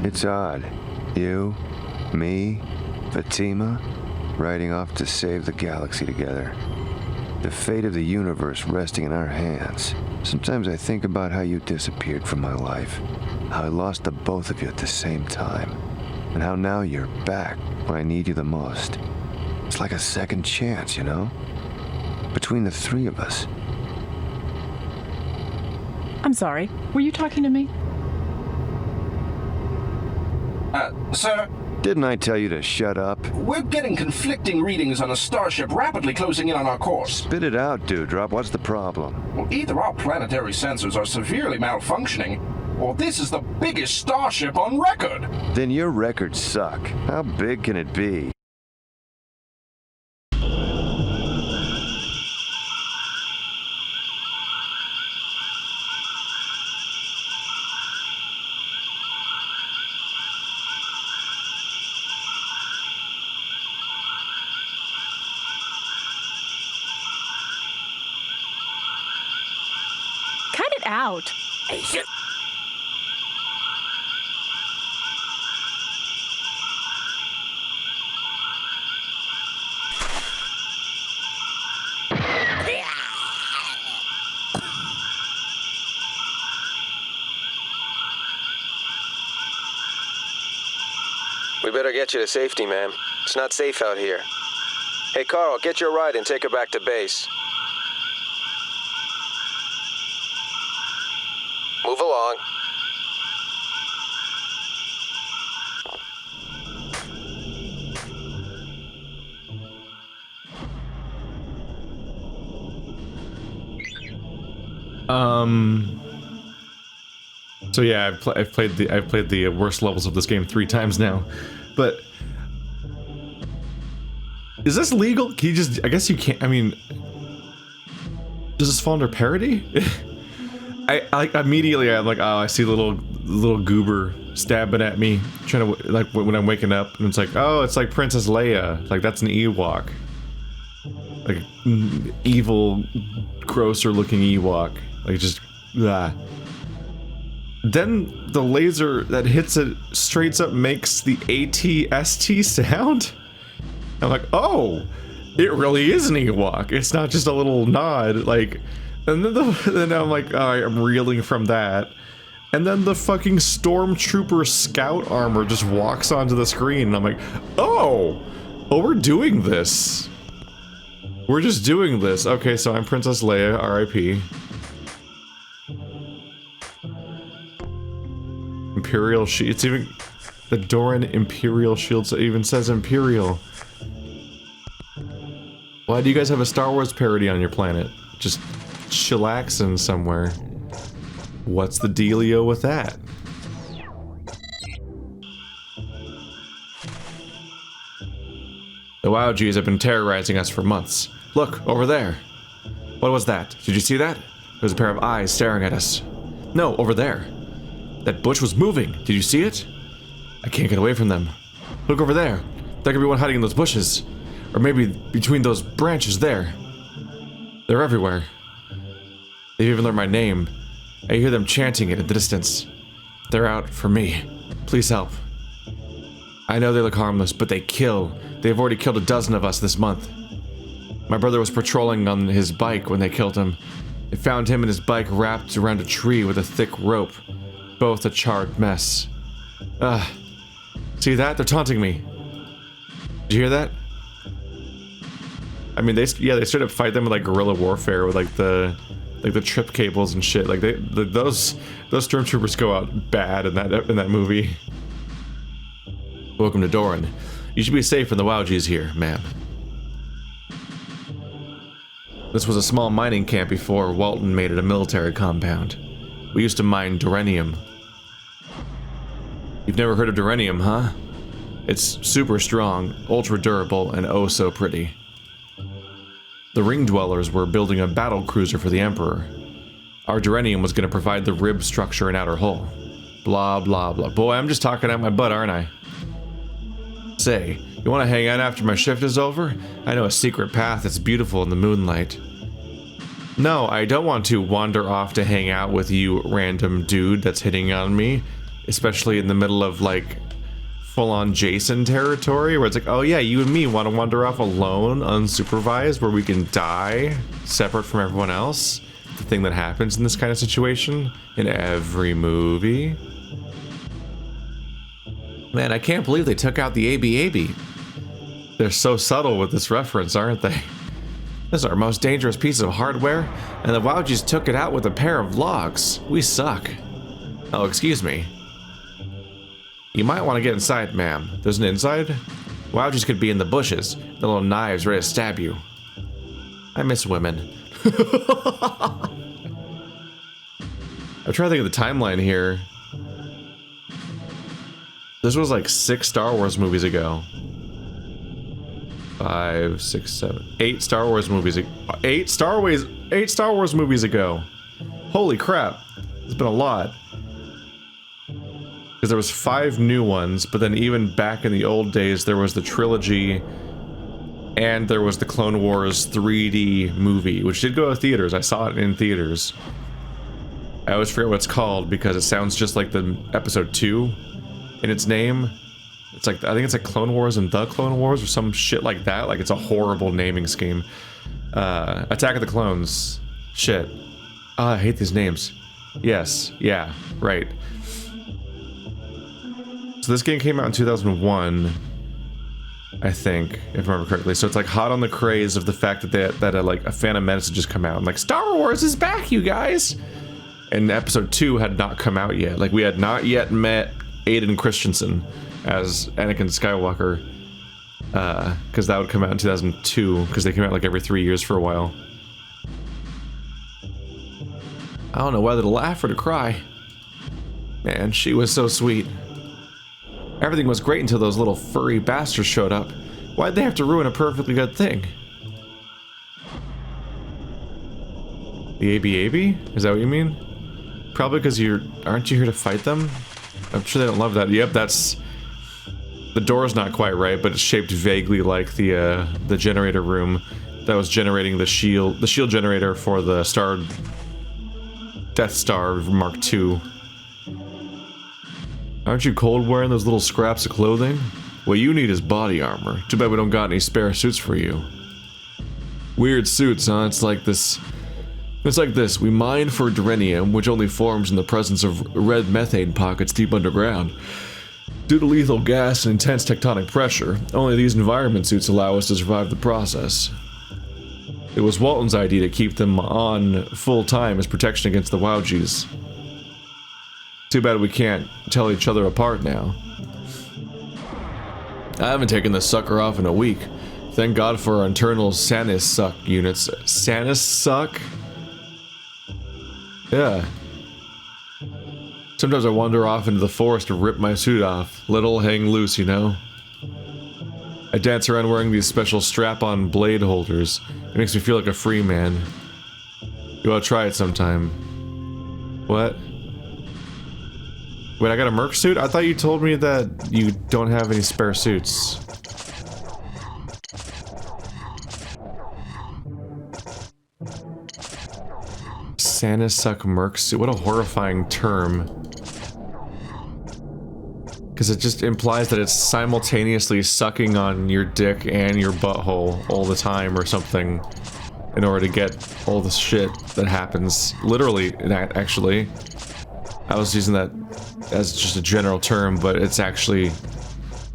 It's odd. You, me, Fatima, riding off to save the galaxy together. The fate of the universe resting in our hands. Sometimes I think about how you disappeared from my life, how I lost the both of you at the same time, and how now you're back when I need you the most. It's like a second chance, you know? Between the three of us. I'm sorry, were you talking to me? Sir? Didn't I tell you to shut up? We're getting conflicting readings on a starship rapidly closing in on our course. Spit it out, Dewdrop. What's the problem? Well, either our planetary sensors are severely malfunctioning, or this is the biggest starship on record. Then your records suck. How big can it be? Cut it out. We better get you to safety, ma'am. It's not safe out here. Hey, Carl, get your ride and take her back to base. Move along. So yeah, I've played the worst levels of this game 3 times now, but is this legal? Can you just? I guess you can't. I mean, does this fall under parody? I like immediately. I'm like, oh, I see little goober stabbing at me, trying to like when I'm waking up, and it's like, oh, it's like Princess Leia. Like that's an Ewok, like evil, grosser looking Ewok. Like just ah. Then the laser that hits it straight up makes the ATST sound. I'm like, oh, it really is an Ewok. It's not just a little nod, like. And then I'm like, all right, I'm reeling from that. And then the fucking Stormtrooper scout armor just walks onto the screen, and I'm like, oh, we're doing this. We're just doing this. Okay, so I'm Princess Leia, R.I.P. Imperial shield. It's even the Doren Imperial shield. So it even says Imperial. Why do you guys have a Star Wars parody on your planet? Just chillaxing somewhere. What's the dealio with that? The WowGs have been terrorizing us for months. Look, over there. What was that? Did you see that? There was a pair of eyes staring at us. No, over there. That bush was moving. Did you see it? I can't get away from them. Look over there. There could be one hiding in those bushes. Or maybe between those branches there. They're everywhere. They've even learned my name. I hear them chanting it in the distance. They're out for me. Please help. I know they look harmless, but they kill. They've already killed a dozen of us this month. My brother was patrolling on his bike when they killed him. They found him and his bike wrapped around a tree with a thick rope. Both a charred mess. See that? They're taunting me. Did you hear that? I mean, they straight up fight them with like guerrilla warfare with like the trip cables and shit. Like those stormtroopers go out bad in that movie. Welcome to Doren. You should be safe from the WowGs here, ma'am. This was a small mining camp before Walton made it a military compound. We used to mine Dorenium. You've never heard of Dorenium, huh? It's super strong, ultra durable, and oh so pretty. The Ring Dwellers were building a battle cruiser for the Emperor. Our Dorenium was going to provide the rib structure and outer hull. Blah, blah, blah. Boy, I'm just talking out my butt, aren't I? Say, you want to hang out after my shift is over? I know a secret path that's beautiful in the moonlight. No, I don't want to wander off to hang out with you, random dude that's hitting on me. especially in the middle of like full-on Jason territory, where it's like, oh yeah, you and me want to wander off alone, unsupervised, where we can die separate from everyone else. The thing that happens in this kind of situation in every movie. Man, I can't believe they took out the ABAB. They're so subtle with this reference, aren't they? This is our most dangerous piece of hardware, and the Wowgies took it out with a pair of logs. We suck. Oh, excuse me. You might want to get inside, ma'am. There's an inside? Wowgies could be in the bushes. The little knives ready to stab you. I miss women. I'm trying to think of the timeline here. This was like 6 Star Wars movies ago. 5, 6, 7, 8 Star Wars movies. 8 Star Wars movies ago. Holy crap! It's been a lot. Because there was 5 new ones, but then even back in the old days, there was the trilogy, and there was the Clone Wars 3D movie, which did go to theaters. I saw it in theaters. I always forget what it's called because it sounds just like the episode 2 in its name. It's like, I think it's like Clone Wars and the Clone Wars or some shit like that. Like, it's a horrible naming scheme. Attack of the Clones. Shit. Oh, I hate these names. Yes. Yeah. Right. So this game came out in 2001, I think, if I remember correctly. So it's like hot on the craze of the fact that like a Phantom Menace had just come out. And like, Star Wars is back, you guys! And episode 2 had not come out yet. Like, we had not yet met Aiden Christensen as Anakin Skywalker. Because that would come out in 2002, because they came out like every 3 years for a while. I don't know whether to laugh or to cry. Man, she was so sweet. Everything was great until those little furry bastards showed up. Why'd they have to ruin a perfectly good thing? The ABAB? Is that what you mean? Probably because aren't you here to fight them? I'm sure they don't love that. Yep, that's... The door's not quite right, but it's shaped vaguely like the generator room that was generating the shield generator for the Death Star Mark II. Aren't you cold wearing those little scraps of clothing? What you need is body armor. Too bad we don't got any spare suits for you. Weird suits, huh? It's like this. We mine for Dorenium, which only forms in the presence of red methane pockets deep underground. Due to lethal gas and intense tectonic pressure, only these environment suits allow us to survive the process. It was Walton's idea to keep them on full time as protection against the Wowgies. Too bad we can't tell each other apart now. I haven't taken this sucker off in a week. Thank God for our internal Sanus suck units. Sanus suck? Yeah. Sometimes I wander off into the forest to rip my suit off. Little hang loose, you know? I dance around wearing these special strap-on blade holders. It makes me feel like a free man. You ought to try it sometime. What? Wait, I got a merc suit? I thought you told me that you don't have any spare suits. Santa suck merc suit. What a horrifying term. Because it just implies that it's simultaneously sucking on your dick and your butthole all the time or something in order to get all the shit that happens. Literally, actually. I was using that as just a general term, but it's actually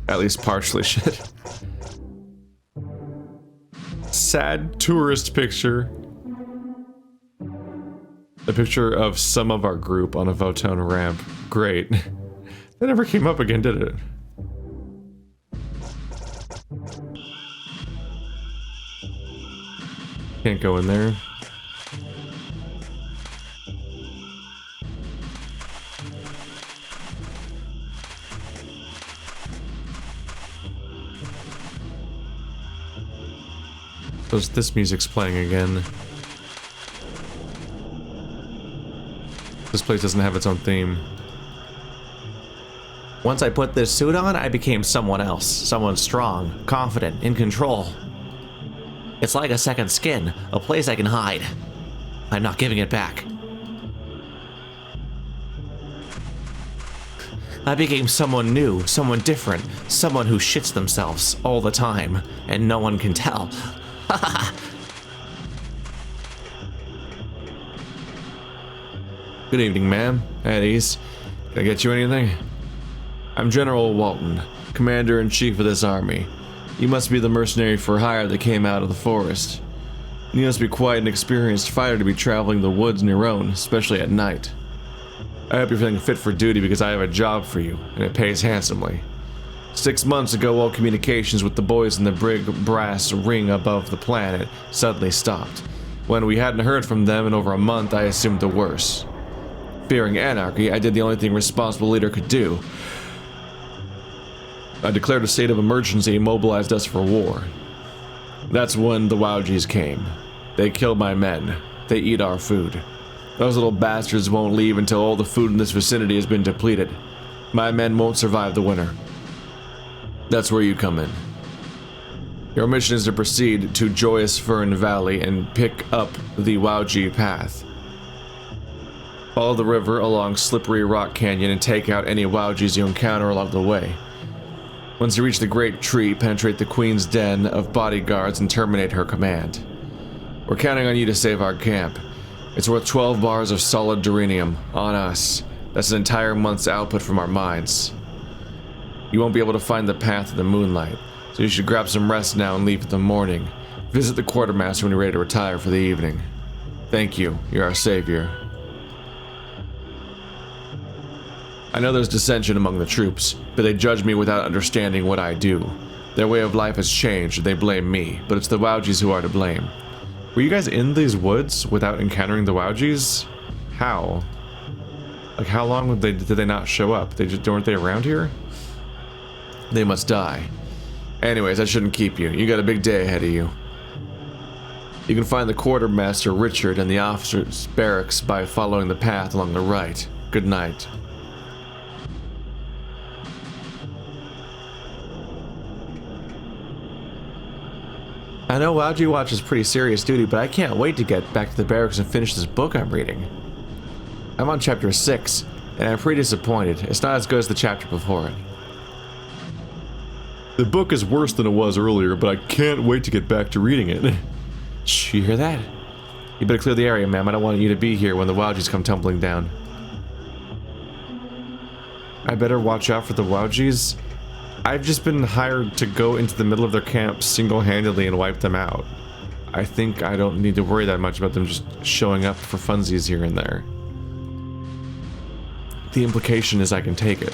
at least partially shit. Sad tourist picture. A picture of some of our group on a Votone ramp. Great. That never came up again, did it? Can't go in there. This music's playing again. This place doesn't have its own theme. Once I put this suit on, I became someone else. Someone strong, confident, in control. It's like a second skin, a place I can hide. I'm not giving it back. I became someone new, someone different, someone who shits themselves all the time, and no one can tell. Good evening, ma'am. At ease. Can I get you anything? I'm General Walton, Commander-in-Chief of this army. You must be the mercenary for hire that came out of the forest. You must be quite an experienced fighter to be traveling the woods on your own, especially at night. I hope you're feeling fit for duty because I have a job for you, and it pays handsomely. 6 months ago, all communications with the boys in the big brass ring above the planet suddenly stopped. When we hadn't heard from them in over a month, I assumed the worst. Fearing anarchy, I did the only thing a responsible leader could do. I declared a state of emergency and mobilized us for war. That's when the Wowgies came. They killed my men. They eat our food. Those little bastards won't leave until all the food in this vicinity has been depleted. My men won't survive the winter. That's where you come in. Your mission is to proceed to Joyous Fern Valley and pick up the Wowgie path. Follow the river along Slippery Rock Canyon and take out any Wowgies you encounter along the way. Once you reach the Great Tree, penetrate the Queen's den of bodyguards and terminate her command. We're counting on you to save our camp. It's worth 12 bars of solid duranium on us. That's an entire month's output from our mines. You won't be able to find the path in the moonlight, so you should grab some rest now and leave in the morning. Visit the quartermaster when you're ready to retire for the evening. Thank you. You're our savior. I know there's dissension among the troops, but they judge me without understanding what I do. Their way of life has changed and they blame me, but it's the Wowgies who are to blame. Were you guys in these woods without encountering the Wowgies? How? Like, how long did they not show up? Weren't they around here? They must die. Anyways, I shouldn't keep you. You got a big day ahead of you. You can find the quartermaster Richard and the officers' barracks by following the path along the right. Good night. I know Wowgie Watch is pretty serious duty, but I can't wait to get back to the barracks and finish this book I'm reading. I'm on chapter 6, and I'm pretty disappointed. It's not as good as the chapter before it. The book is worse than it was earlier, but I can't wait to get back to reading it. Shh, you hear that? You better clear the area, ma'am. I don't want you to be here when the Wowgies come tumbling down. I better watch out for the Wowgies? I've just been hired to go into the middle of their camp single-handedly and wipe them out. I think I don't need to worry that much about them just showing up for funsies here and there. The implication is I can take it.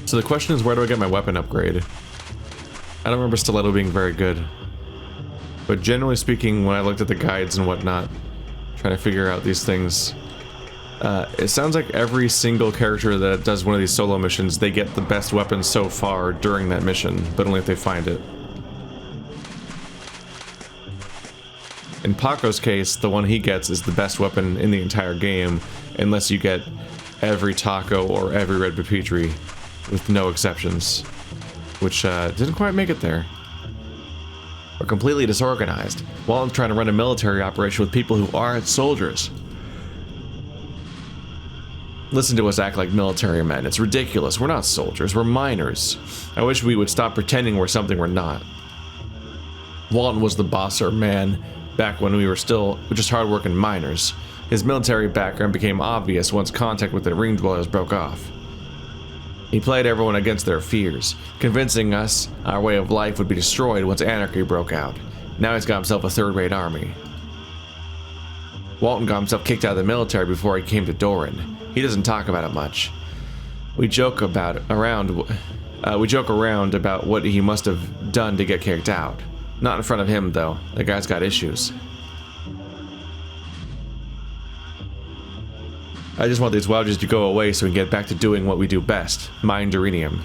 So the question is, where do I get my weapon upgrade? I don't remember Stiletto being very good. But generally speaking, when I looked at the guides and whatnot, trying to figure out these things, it sounds like every single character that does one of these solo missions, they get the best weapon so far during that mission, but only if they find it. In Paco's case, the one he gets is the best weapon in the entire game, unless you get every taco or every red pupitry, with no exceptions. Which, didn't quite make it there. We're completely disorganized. Walton's trying to run a military operation with people who aren't soldiers. Listen to us act like military men. It's ridiculous. We're not soldiers. We're miners. I wish we would stop pretending we're something we're not. Walton was the boss or man back when we were still just hard-working miners. His military background became obvious once contact with the ring dwellers broke off. He played everyone against their fears, convincing us our way of life would be destroyed once anarchy broke out. Now he's got himself a third-rate army. Walton got himself kicked out of the military before he came to Doren. He doesn't talk about it much. We joke around about what he must have done to get kicked out. Not in front of him, though. The guy's got issues. I just want these Wowgies to go away so we can get back to doing what we do best. Mine duranium.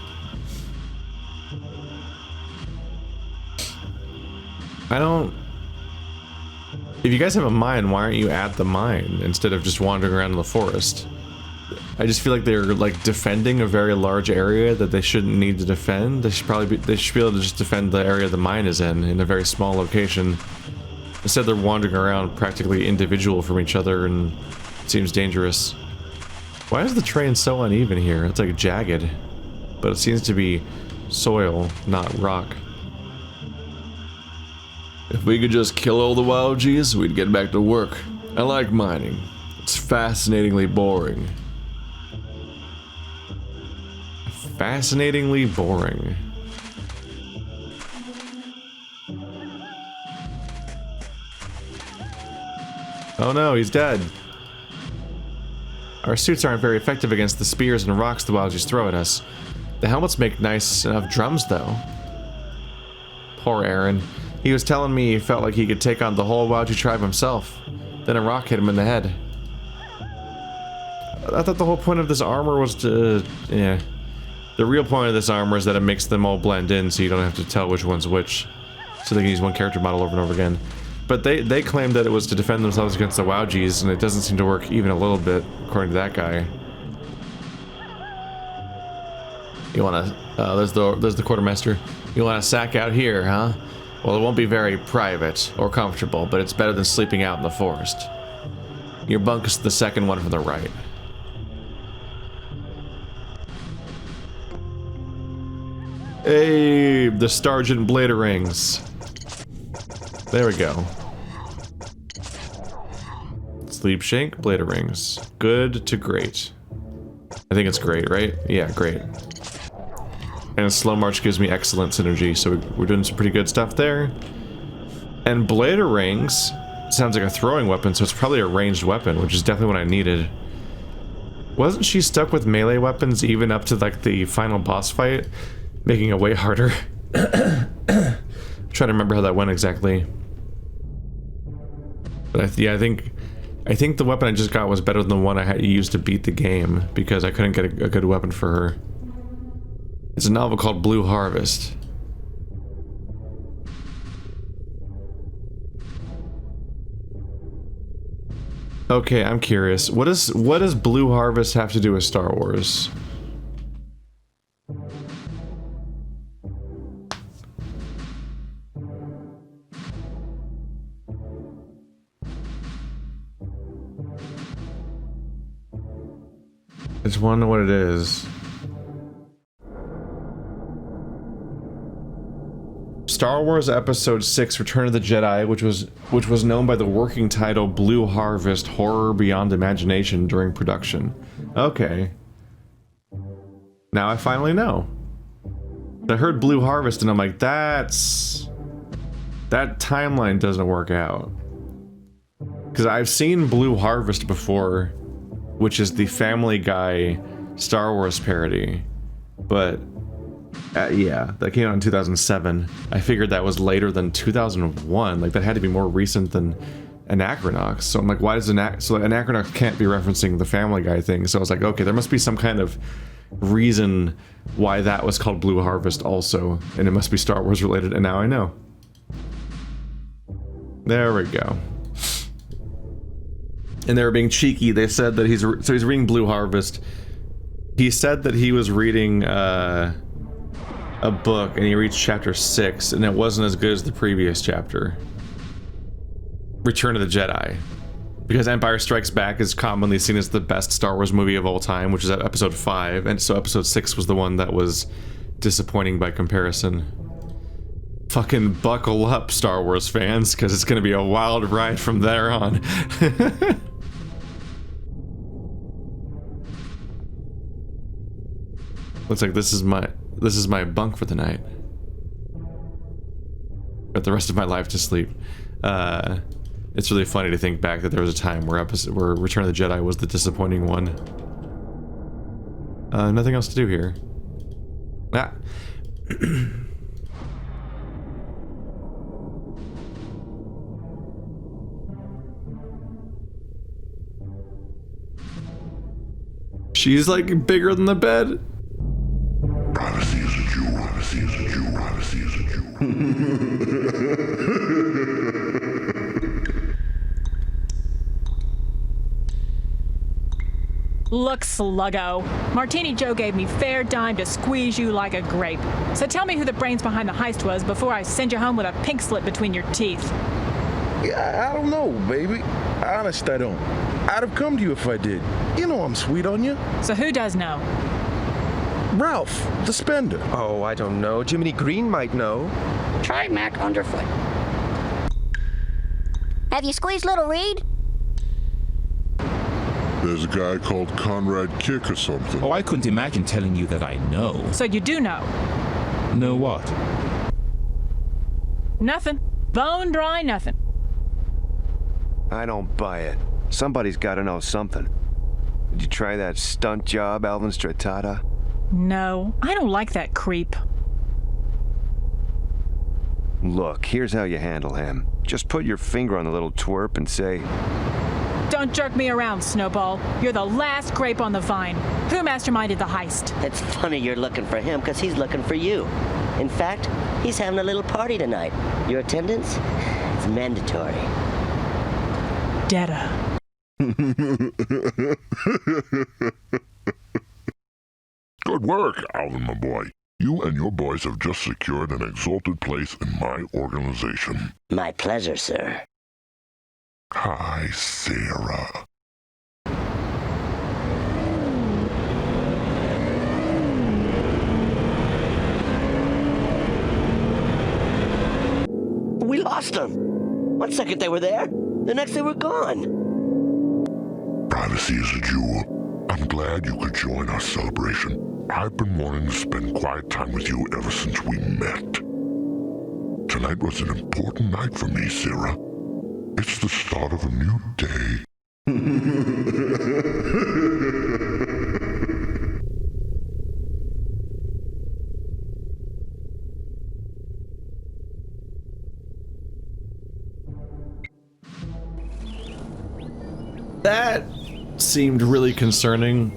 If you guys have a mine, why aren't you at the mine instead of just wandering around in the forest? I just feel like they're like defending a very large area that they shouldn't need to defend. They should be able to just defend the area the mine is in a very small location. Instead they're wandering around practically individual from each other, and it seems dangerous. Why is the train so uneven here? It's like jagged, but it seems to be soil, not rock. If we could just kill all the wild G's, we'd get back to work. I like mining. It's fascinatingly boring. Fascinatingly boring. Oh no, he's dead. Our suits aren't very effective against the spears and rocks the wild G's throw at us. The helmets make nice enough drums though. Poor Aaron. He was telling me he felt like he could take on the whole Wauji tribe himself. Then a rock hit him in the head. I thought the whole point of this armor was to... yeah. The real point of this armor is that it makes them all blend in so you don't have to tell which one's which. So they can use one character model over and over again. But they claimed that it was to defend themselves against the Waujis, and it doesn't seem to work even a little bit, according to that guy. You wanna... there's the quartermaster. You wanna sack out here, huh? Well, it won't be very private or comfortable, but it's better than sleeping out in the forest. Your bunk is the second one from the right. Hey, the Stargent Bladerings. There we go. Sleep Shank, Bladerings. Good to great. I think it's great, right? Yeah, great. And Slow March gives me excellent synergy, so we're doing some pretty good stuff there. And Bladerings sounds like a throwing weapon, so it's probably a ranged weapon, which is definitely what I needed. Wasn't she stuck with melee weapons even up to like the final boss fight, making it way harder? I'm trying to remember how that went exactly. But yeah, I think the weapon I just got was better than the one I had used to beat the game because I couldn't get a good weapon for her. It's a novel called Blue Harvest. Okay, I'm curious. What does Blue Harvest have to do with Star Wars? I just want to know what it is. Star Wars Episode 6 Return of the Jedi, which was known by the working title Blue Harvest Horror Beyond Imagination during production. Okay. Now I finally know. I heard Blue Harvest and I'm like, that timeline doesn't work out. Because I've seen Blue Harvest before, which is the Family Guy Star Wars parody. But yeah, that came out in 2007. I figured that was later than 2001. Like, that had to be more recent than Anachronox. So I'm like, why does Anachronox can't be referencing the Family Guy thing? So I was like, okay, there must be some kind of reason why that was called Blue Harvest also, and it must be Star Wars related, and now I know. There we go. And they were being cheeky. They said that he's reading Blue Harvest. He said that he was reading a book and he reached chapter 6 and it wasn't as good as the previous chapter. Return of the Jedi. Because Empire Strikes Back is commonly seen as the best Star Wars movie of all time, which is episode 5, and so episode 6 was the one that was disappointing by comparison. Fucking buckle up, Star Wars fans, because it's gonna be a wild ride from there on. Looks like this is my bunk for the night. Got the rest of my life to sleep. It's really funny to think back that there was a time where Return of the Jedi was the disappointing one. Nothing else to do here. Ah. She's like bigger than the bed. Privacy is a Jew, privacy is a Jew, privacy is a Jew. Look, Sluggo. Martini Joe gave me fair dime to squeeze you like a grape. So tell me who the brains behind the heist was before I send you home with a pink slip between your teeth. Yeah, I don't know, baby. Honest, I don't. I'd have come to you if I did. You know I'm sweet on you. So who does know? Ralph, the spender. Oh, I don't know. Jiminy Green might know. Try Mac Underfoot. Have you squeezed Little Reed? There's a guy called Conrad Kick or something. Oh, I couldn't imagine telling you that I know. So you do know? Know what? Nothing. Bone dry nothing. I don't buy it. Somebody's got to know something. Did you try that stunt job, Alvin Stratata? No, I don't like that creep. Look, here's how you handle him. Just put your finger on the little twerp and say, Don't jerk me around, Snowball. You're the last grape on the vine. Who masterminded the heist? It's funny you're looking for him because he's looking for you. In fact, he's having a little party tonight. Your attendance? It's mandatory. Detta. Good work, Alvin, my boy. You and your boys have just secured an exalted place in my organization. My pleasure, sir. Hi, Sarah. We lost them. One second they were there, the next they were gone. Privacy is a jewel. I'm glad you could join our celebration. I've been wanting to spend quiet time with you ever since we met. Tonight was an important night for me, Sarah. It's the start of a new day. That seemed really concerning.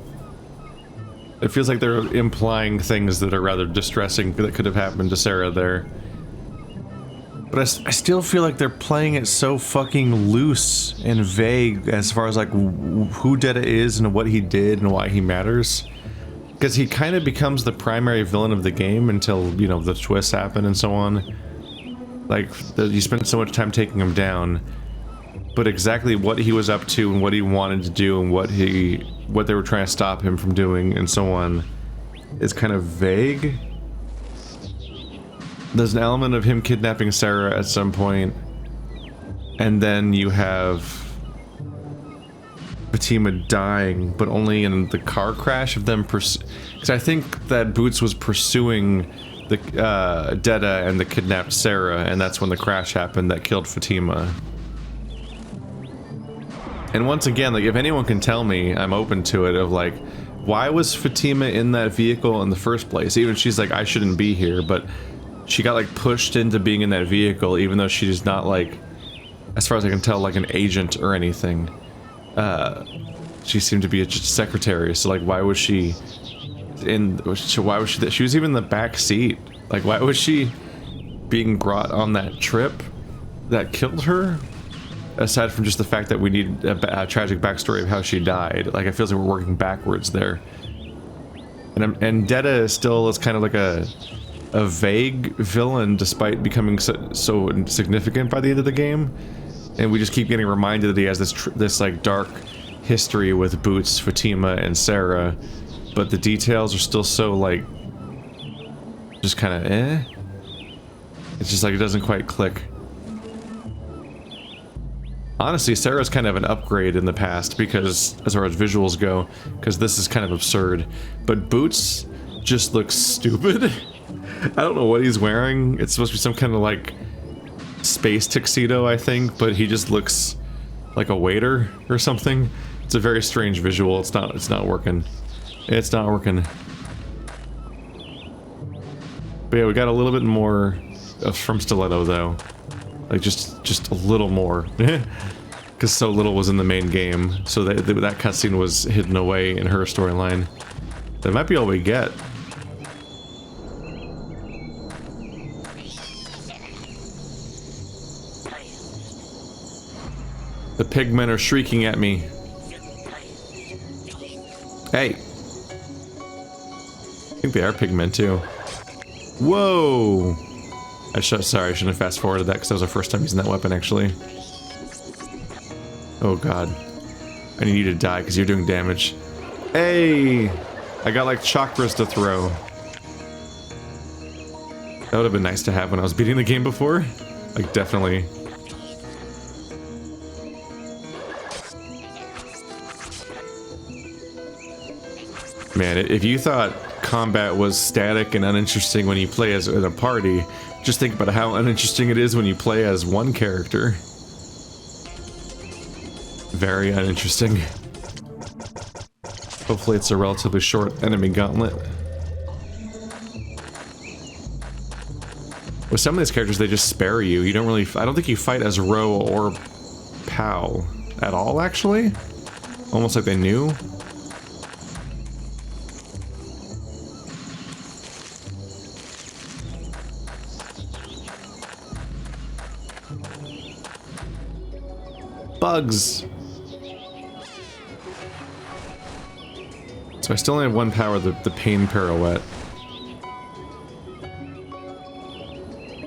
It feels like they're implying things that are rather distressing that could have happened to Sarah there. But I still feel like they're playing it so fucking loose and vague as far as like who Detta is and what he did and why he matters. Because he kind of becomes the primary villain of the game until, you know, the twists happen and so on. Like, you spend so much time taking him down. But exactly what he was up to and what he wanted to do and what they were trying to stop him from doing and so on is kind of vague. There's an element of him kidnapping Sarah at some point, and then you have Fatima dying, but only in the car crash of them because I think that Boots was pursuing the Detta and the kidnapped Sarah, and that's when the crash happened that killed Fatima. And once again, like, if anyone can tell me, I'm open to it, of like, why was Fatima in that vehicle in the first place? Even she's like, I shouldn't be here, but she got like pushed into being in that vehicle, even though she's not like, as far as I can tell, like an agent or anything. She seemed to be a secretary, so like, why was she she was even in the back seat. Like, why was she being brought on that trip that killed her? Aside from just the fact that we need a tragic backstory of how she died, like, it feels like we're working backwards there. And Detta still is kind of like a vague villain, despite becoming so significant by the end of the game. And we just keep getting reminded that he has this like dark history with Boots, Fatima, and Sarah, but the details are still so like just kind of eh. It's just like it doesn't quite click. Honestly, Sarah's kind of an upgrade in the past, because as far as visuals go, because this is kind of absurd. But Boots just looks stupid. I don't know what he's wearing. It's supposed to be some kind of like space tuxedo, I think, but he just looks like a waiter or something. It's a very strange visual. It's not working. It's not working. But yeah, we got a little bit more from Stiletto though. Like just a little more. Because so little was in the main game, so that cutscene was hidden away in her storyline. That might be all we get. The pigmen are shrieking at me. Hey! I think they are pigmen too. Whoa! Sorry, I shouldn't have fast forwarded that because that was our first time using that weapon actually. Oh god. I need you to die because you're doing damage. Hey! I got like chakras to throw. That would have been nice to have when I was beating the game before. Like, definitely. Man, if you thought combat was static and uninteresting when you play as in a party, just think about how uninteresting it is when you play as one character. Very uninteresting. Hopefully it's a relatively short enemy gauntlet. With some of these characters, they just spare you. You don't really... I don't think you fight as Ro or Pal at all, actually. Almost like they knew. Bugs! So I still only have one power, the pain pirouette.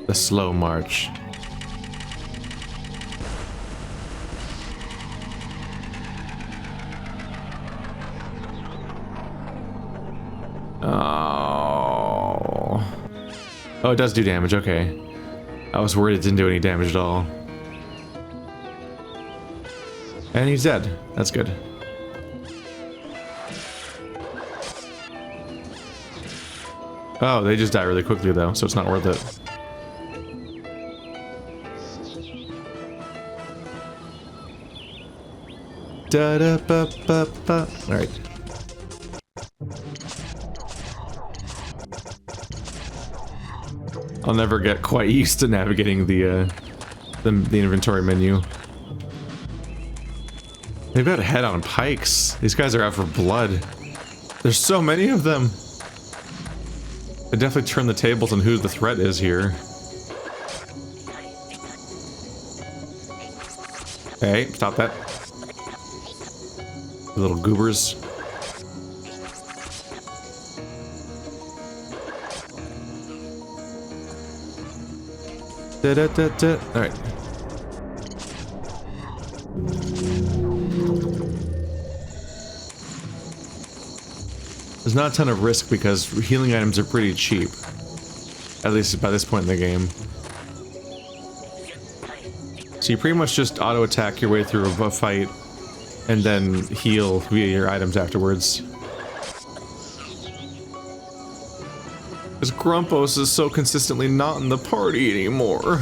The slow march. Oh. Oh, it does do damage, okay. I was worried it didn't do any damage at all. And he's dead. That's good. Oh, they just die really quickly though, so it's not worth it. Da da ba ba ba. All right. I'll never get quite used to navigating the inventory menu. They've got a head on pikes. These guys are out for blood. There's so many of them. They definitely turn the tables on who the threat is here. Hey, stop that. Little goobers. Da da da da. All right. There's not a ton of risk because healing items are pretty cheap. At least by this point in the game. So you pretty much just auto-attack your way through a fight and then heal via your items afterwards. Because Grumpos is so consistently not in the party anymore.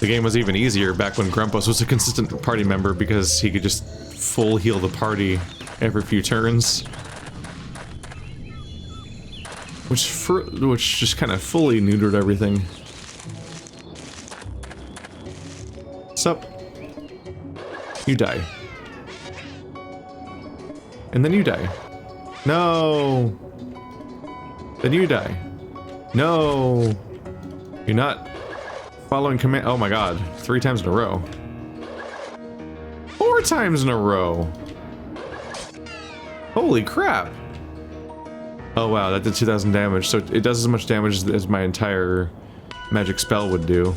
The game was even easier back when Grumpos was a consistent party member because he could just full heal the party every few turns. Which just kind of fully neutered everything. Sup? You die. And then you die. No! Then you die. No! You're not following command. Oh my god. 3 times in a row. 4 times in a row! Holy crap! Oh wow, that did 2,000 damage, so it does as much damage as my entire magic spell would do.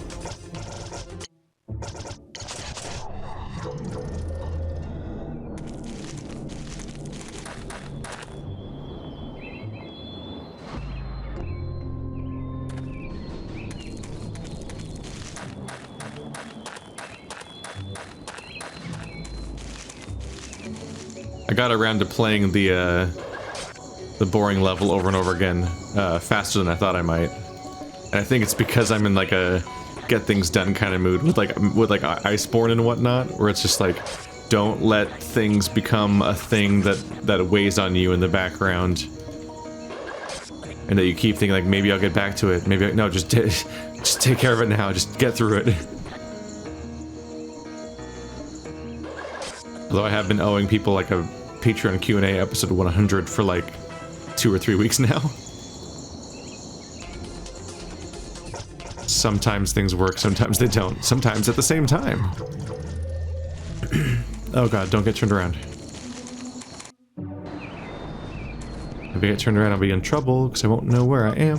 I got around to playing the boring level over and over again, faster than I thought I might. And I think it's because I'm in like a get things done kind of mood with like Iceborne and whatnot, where it's just like, don't let things become a thing that weighs on you in the background. And that you keep thinking like, maybe I'll get back to it, maybe no, just take care of it now, just get through it. Although I have been owing people like a Patreon Q&A episode 100 for like 2 or 3 weeks now. Sometimes things work, sometimes they don't. Sometimes at the same time. Oh god, don't get turned around. If I get turned around, I'll be in trouble, because I won't know where I am.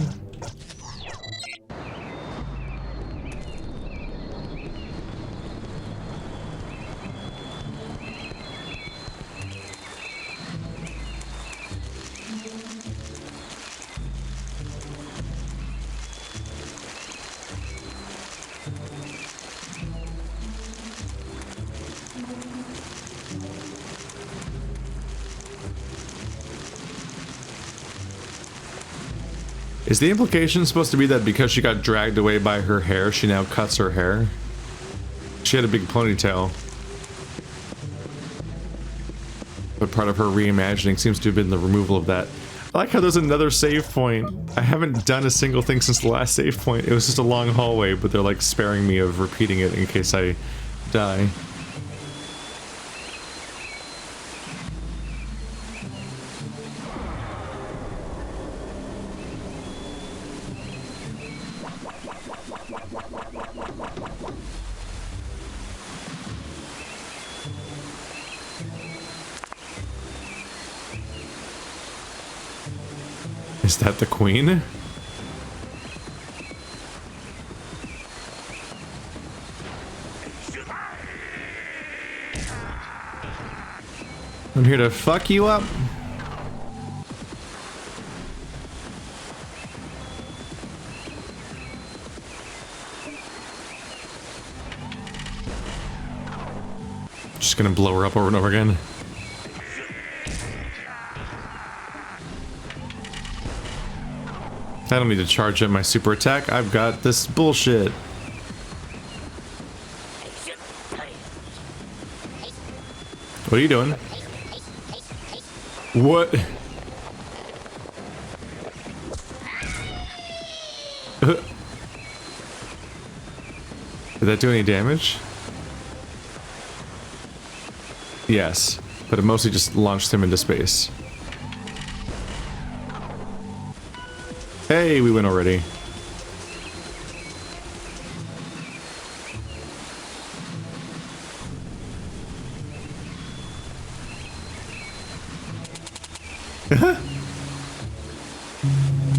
Is the implication supposed to be that because she got dragged away by her hair, she now cuts her hair? She had a big ponytail. But part of her reimagining seems to have been the removal of that. I like how there's another save point. I haven't done a single thing since the last save point. It was just a long hallway, but they're like sparing me of repeating it in case I die. Is that the queen? I'm here to fuck you up. Just gonna blow her up over and over again. I don't need to charge up my super attack. I've got this bullshit. What are you doing? What? Did that do any damage? Yes, but it mostly just launched him into space. Hey, we win already.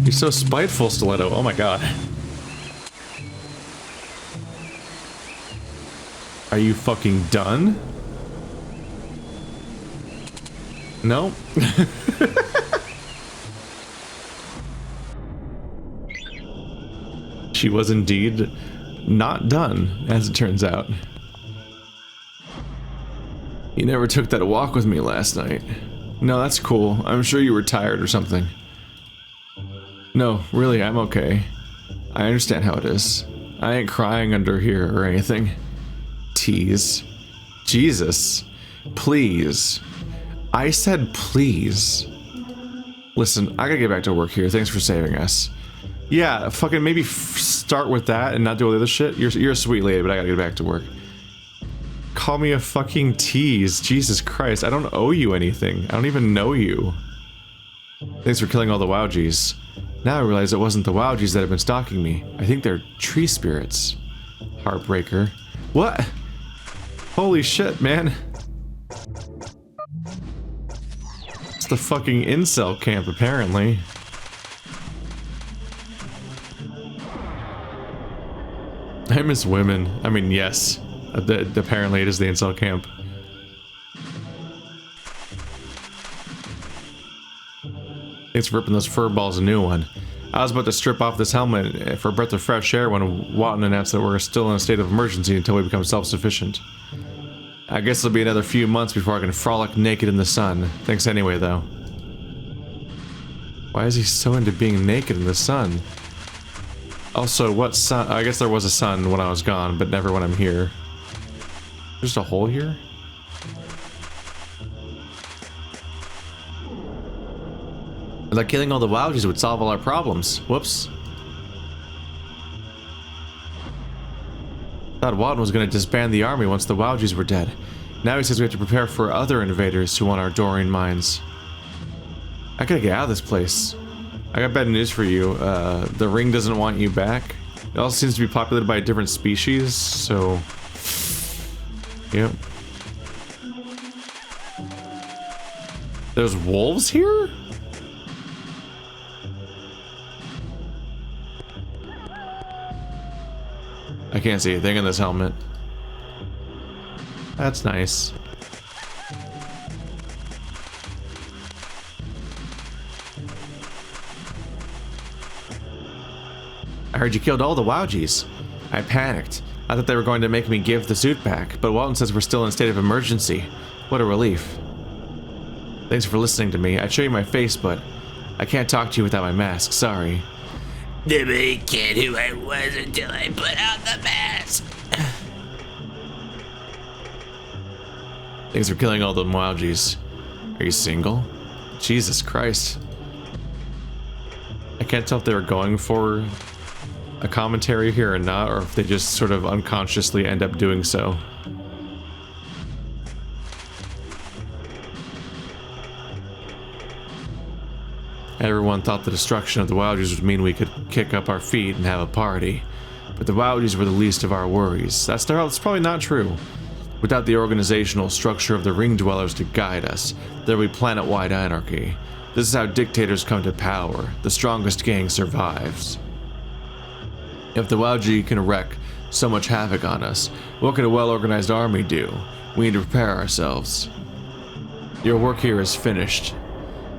You're so spiteful, Stiletto. Oh my god. Are you fucking done? No? She was indeed not done, as it turns out. You never took that walk with me last night. No, that's cool. I'm sure you were tired or something. No, really, I'm okay. I understand how it is. I ain't crying under here or anything. Tease. Jesus. Please. I said please. Listen, I gotta get back to work here. Thanks for saving us. Yeah, fucking maybe start with that and not do all the other shit. You're a sweet lady, but I gotta get back to work. Call me a fucking tease. Jesus Christ, I don't owe you anything. I don't even know you. Thanks for killing all the Wowgies. Now I realize it wasn't the Wowgies that have been stalking me. I think they're tree spirits. Heartbreaker. What? Holy shit, man. It's the fucking incel camp, apparently. I miss women. I mean, yes. Apparently it is the incel camp. Thanks for ripping those fur balls a new one. I was about to strip off this helmet for a breath of fresh air when Watton announced that we're still in a state of emergency until we become self-sufficient. I guess it'll be another few months before I can frolic naked in the sun. Thanks anyway, though. Why is he so into being naked in the sun? Also, what sun? I guess there was a sun when I was gone, but never when I'm here. There's a hole here? Like killing all the Wowgies would solve all our problems. Whoops. Thought Watton was going to disband the army once the Wowgies were dead. Now he says we have to prepare for other invaders who want our Doren mines. I gotta get out of this place. I got bad news for you. The ring doesn't want you back. It also seems to be populated by a different species, so... Yep. There's wolves here? I can't see a thing in this helmet. That's nice. I heard you killed all the Wowgies. I panicked. I thought they were going to make me give the suit back, but Walton says we're still in a state of emergency. What a relief. Thanks for listening to me. I'd show you my face, but I can't talk to you without my mask. Sorry. Nobody cared who I was until I put out the mask. Thanks for killing all the Mwalgis. Are you single? Jesus Christ. I can't tell if they were going for a commentary here or not, or if they just sort of unconsciously end up doing so. Everyone thought the destruction of the Wilders would mean we could kick up our feet and have a party. But the Wilders were the least of our worries. That's probably not true. Without the organizational structure of the Ring Dwellers to guide us, there would be planet-wide anarchy. This is how dictators come to power. The strongest gang survives. If the Wauji can wreak so much havoc on us, what could a well-organized army do? We need to prepare ourselves. Your work here is finished.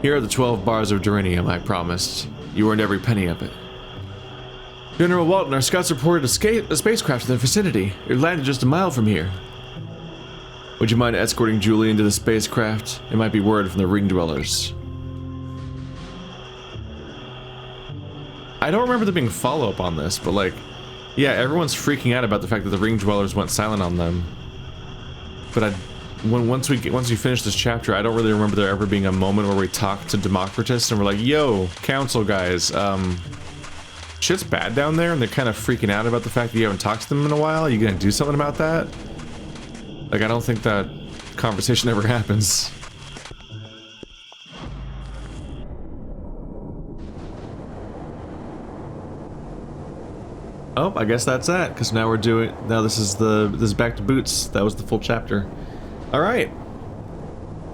Here are the 12 bars of Dorenium I promised. You earned every penny of it. General Walton, our scouts reported a spacecraft in the vicinity. It landed just a mile from here. Would you mind escorting Julie into the spacecraft? It might be word from the Ring Dwellers. I don't remember there being follow-up on this, but like, yeah, everyone's freaking out about the fact that the Ring Dwellers went silent on them. But once we finish this chapter, I don't really remember there ever being a moment where we talked to Democritus and we're like, yo, council guys, shit's bad down there, and they're kind of freaking out about the fact that you haven't talked to them in a while. Are you gonna do something about that? Like, I don't think that conversation ever happens. Oh, I guess that's that, because now this is back to Boots. That was the full chapter. Alright.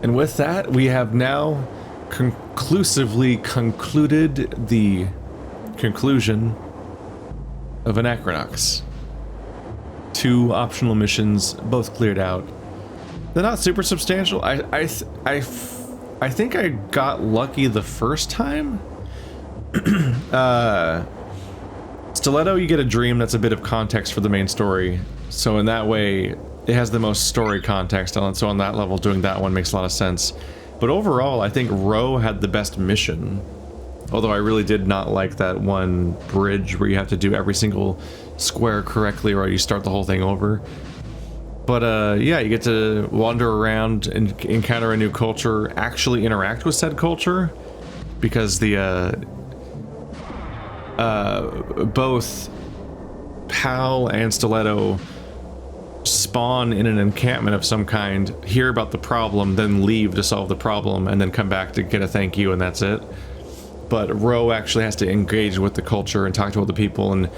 And with that, we have now conclusively concluded the conclusion of Anachronox. 2 optional missions, both cleared out. They're not super substantial. I think I got lucky the first time. Stiletto, you get a dream that's a bit of context for the main story. So in that way, it has the most story context on it. So on that level, doing that one makes a lot of sense. But overall, I think Roe had the best mission. Although I really did not like that one bridge where you have to do every single square correctly or you start the whole thing over. But yeah, you get to wander around and encounter a new culture, actually interact with said culture, because the both Pal and Stiletto spawn in an encampment of some kind, hear about the problem, then leave to solve the problem, and then come back to get a thank you, and that's it. But Roe actually has to engage with the culture and talk to all the people and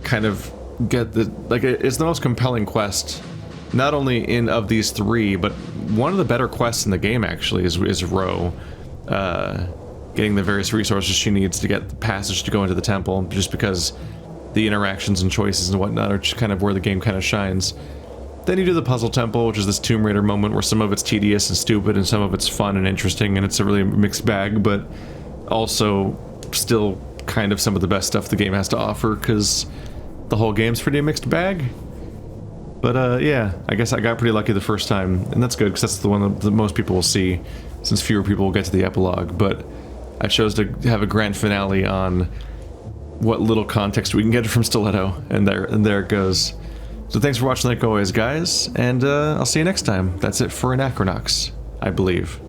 kind of get the, like, it's the most compelling quest, not only in of these 3, but one of the better quests in the game actually is Roe getting the various resources she needs to get the passage to go into the temple, just because the interactions and choices and whatnot are just kind of where the game kind of shines. Then you do the puzzle temple, which is this Tomb Raider moment where some of it's tedious and stupid and some of it's fun and interesting, and it's a really mixed bag, but also still kind of some of the best stuff the game has to offer, because the whole game's pretty a mixed bag. But yeah, I guess I got pretty lucky the first time, and that's good, because that's the one that most people will see, since fewer people will get to the epilogue. But I chose to have a grand finale on what little context we can get from Stiletto, and there it goes. So thanks for watching like always, guys, and I'll see you next time. That's it for Anachronox, I believe.